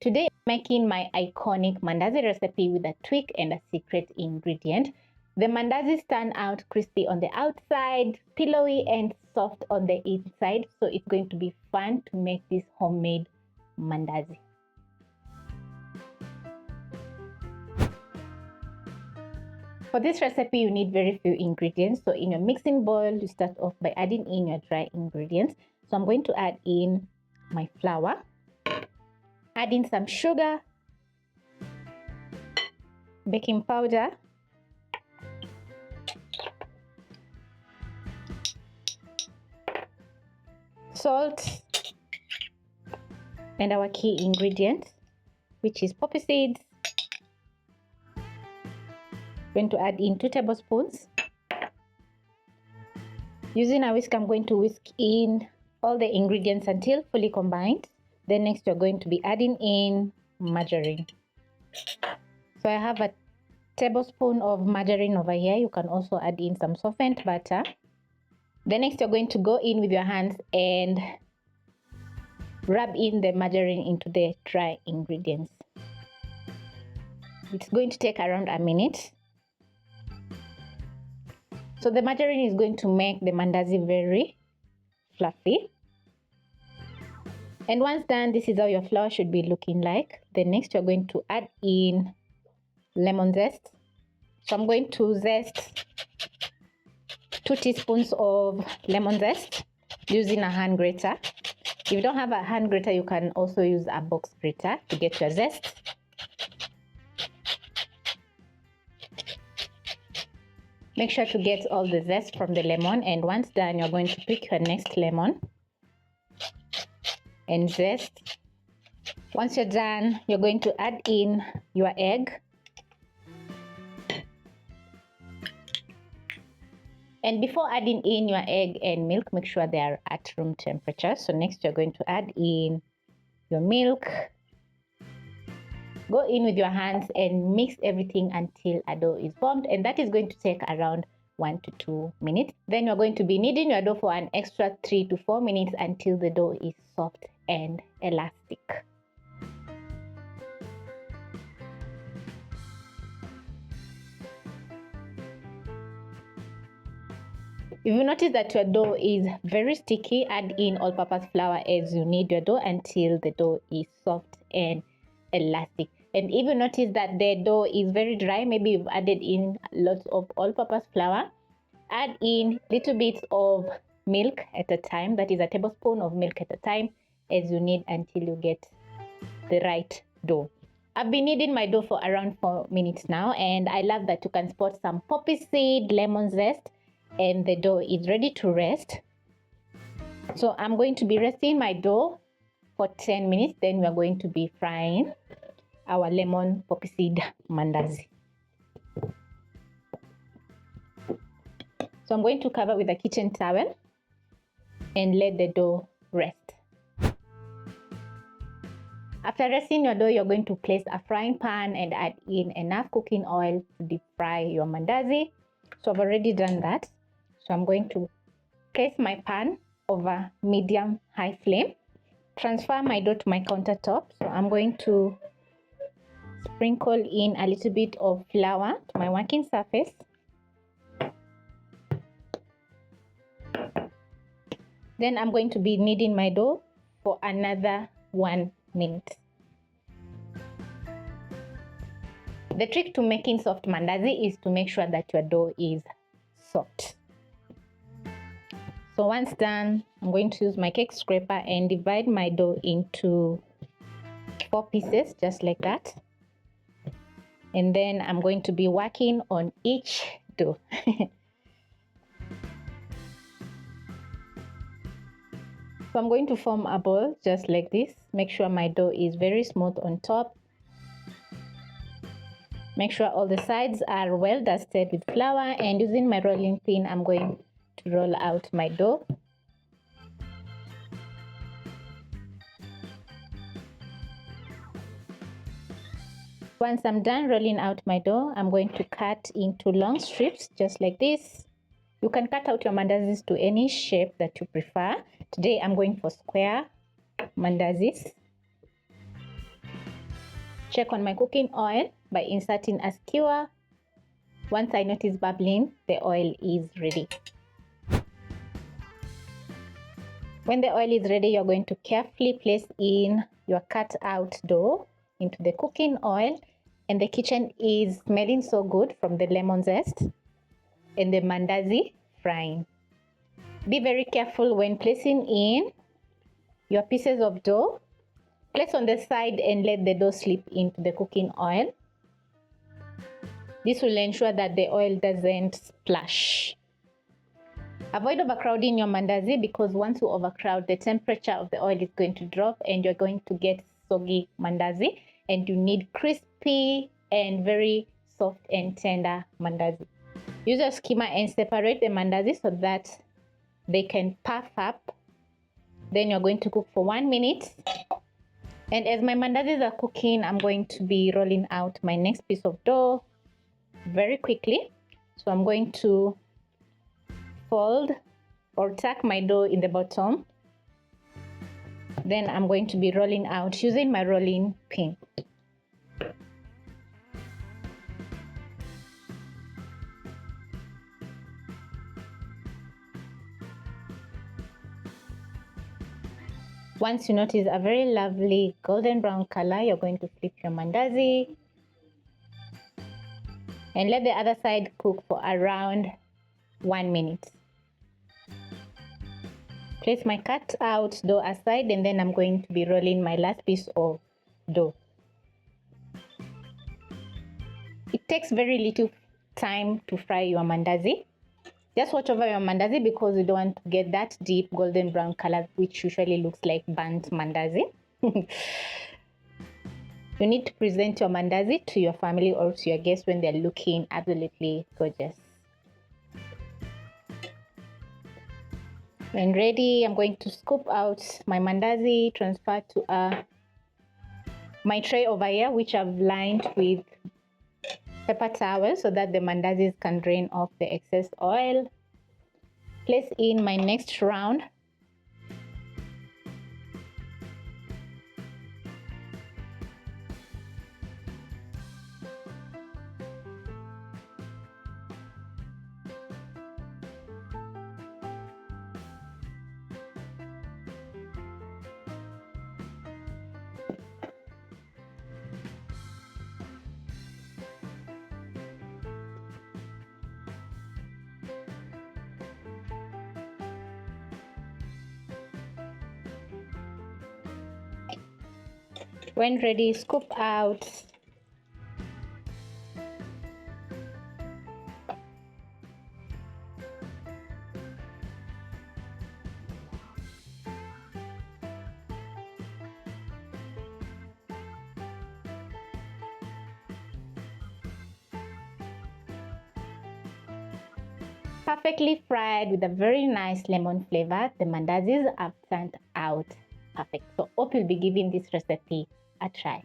Today I'm making my iconic mandazi recipe with a tweak and a secret ingredient. The mandazis turn out crispy on the outside, pillowy and soft on the inside, so it's going to be fun to make this homemade mandazi. For this recipe, you need very few ingredients. So in your mixing bowl, you start off by adding in your dry ingredients. So I'm going to add in my flour, add in some sugar, baking powder, salt, and our key ingredient, which is poppy seeds. I'm going to add in 2 tablespoons. Using a whisk, I'm going to whisk in all the ingredients until fully combined. Then next you're going to be adding in margarine. So I have a tablespoon of margarine over here. You can also add in some softened butter. Then next you're going to go in with your hands and rub in the margarine into the dry ingredients. It's going to take around a minute. So the margarine is going to make the mandazi very fluffy. And once done, this is how your flour should be looking like. Then next you're going to add in lemon zest. So I'm going to zest 2 teaspoons of lemon zest using a hand grater. If you don't have a hand grater, you can also use a box grater to get your zest. Make sure to get all the zest from the lemon, and once done, you're going to pick your next lemon and zest. Once you're done, you're going to add in your egg. And before adding in your egg and milk, make sure they are at room temperature. So next you're going to add in your milk. Go in with your hands and mix everything until a dough is formed, and that is going to take around 1 to 2 minutes. Then you're going to be kneading your dough for an extra 3 to 4 minutes until the dough is soft and elastic. If you notice that your dough is very sticky, add in all-purpose flour as you knead your dough until the dough is soft and elastic. And if you notice that the dough is very dry, maybe you've added in lots of all-purpose flour, add in little bits of milk at a time. That is a tablespoon of milk at a time as you knead until you get the right dough. I've been kneading my dough for around 4 minutes now, and I love that you can spot some poppy seed, lemon zest, and the dough is ready to rest. So I'm going to be resting my dough for 10 minutes. Then we're going to be frying our lemon poppy seed mandazi. So I'm going to cover with a kitchen towel and let the dough rest. After resting your dough, you're going to place a frying pan and add in enough cooking oil to deep fry your mandazi. So I've already done that. So I'm going to place my pan over medium-high flame. Transfer my dough to my countertop. So I'm going to sprinkle in a little bit of flour to my working surface. Then I'm going to be kneading my dough for another 1 minute. The trick to making soft mandazi is to make sure that your dough is soft. So once done, I'm going to use my cake scraper and divide my dough into 4 pieces, just like that. And then I'm going to be working on each dough. So I'm going to form a ball just like this. Make sure my dough is very smooth on top. Make sure all the sides are well dusted with flour, and using my rolling pin, I'm going to roll out my dough. Once I'm done rolling out my dough, I'm going to cut into long strips just like this. You can cut out your mandazis to any shape that you prefer. Today I'm going for square mandazis. check on my cooking oil by inserting a skewer. Once I notice bubbling, the oil is ready. When the oil is ready, you're going to carefully place in your cut out dough into the cooking oil, and the kitchen is smelling so good from the lemon zest and the mandazi frying. Be very careful when placing in your pieces of dough. Place on the side and let the dough slip into the cooking oil. This will ensure that the oil doesn't splash. Avoid overcrowding your mandazi, because once you overcrowd, the temperature of the oil is going to drop and you're going to get soggy mandazi, and you need crispy and very soft and tender mandazi. Use a skimmer and separate the mandazi so that they can puff up. Then you're going to cook for 1 minute. And as my mandazis are cooking, I'm going to be rolling out my next piece of dough very quickly. So I'm going to fold or tuck my dough in the bottom. Then I'm going to be rolling out using my rolling pin. Once you notice a very lovely golden brown color, you're going to flip your mandazi and let the other side cook for around 1 minute. Place my cut out dough aside, and then I'm going to be rolling my last piece of dough. It takes very little time to fry your mandazi. Just watch over your mandazi, because you don't want to get that deep golden brown color, which usually looks like burnt mandazi. You need to present your mandazi to your family or to your guests when they're looking absolutely gorgeous. When ready, I'm going to scoop out my mandazi, transfer to my tray over here, which I've lined with paper towel so that the mandazis can drain off the excess oil. Place in my next round. When ready, scoop out. Perfectly fried with a very nice lemon flavor. The mandazis have turned out perfect. So hope you'll be giving this recipe a try.